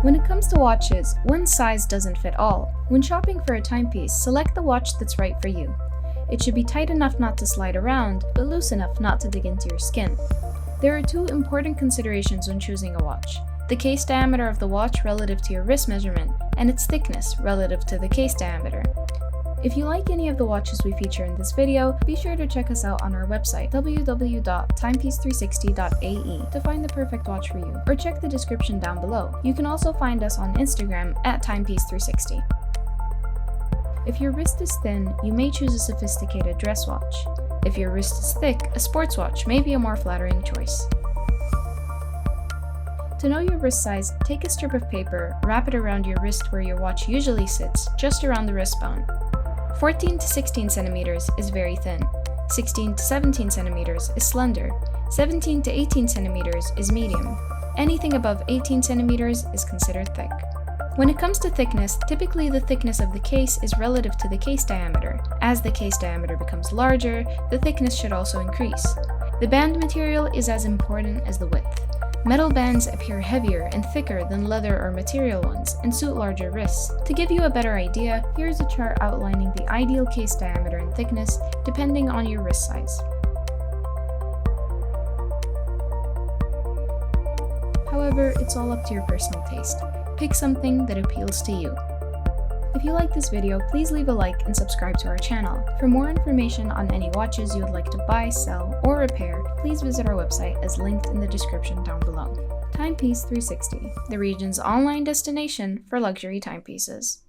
When it comes to watches, one size doesn't fit all. When shopping for a timepiece, select the watch that's right for you. It should be tight enough not to slide around, but loose enough not to dig into your skin. There are two important considerations when choosing a watch: the case diameter of the watch relative to your wrist measurement, and its thickness relative to the case diameter. If you like any of the watches we feature in this video, be sure to check us out on our website www.timepiece360.ae to find the perfect watch for you, or check the description down below. You can also find us on Instagram at Timepiece360. If your wrist is thin, you may choose a sophisticated dress watch. If your wrist is thick, a sports watch may be a more flattering choice. To know your wrist size, take a strip of paper, wrap it around your wrist where your watch usually sits, just around the wrist bone. 14 to 16 centimeters is very thin. 16 to 17 centimeters is slender. 17 to 18 centimeters is medium. Anything above 18 centimeters is considered thick. When it comes to thickness, typically the thickness of the case is relative to the case diameter. As the case diameter becomes larger, the thickness should also increase. The band material is as important as the width. Metal bands appear heavier and thicker than leather or material ones and suit larger wrists. To give you a better idea, here's a chart outlining the ideal case diameter and thickness depending on your wrist size. However, it's all up to your personal taste. Pick something that appeals to you. If you like this video, please leave a like and subscribe to our channel. For more information on any watches you would like to buy, sell, or repair, please visit our website as linked in the description down below. Timepiece360, the region's online destination for luxury timepieces.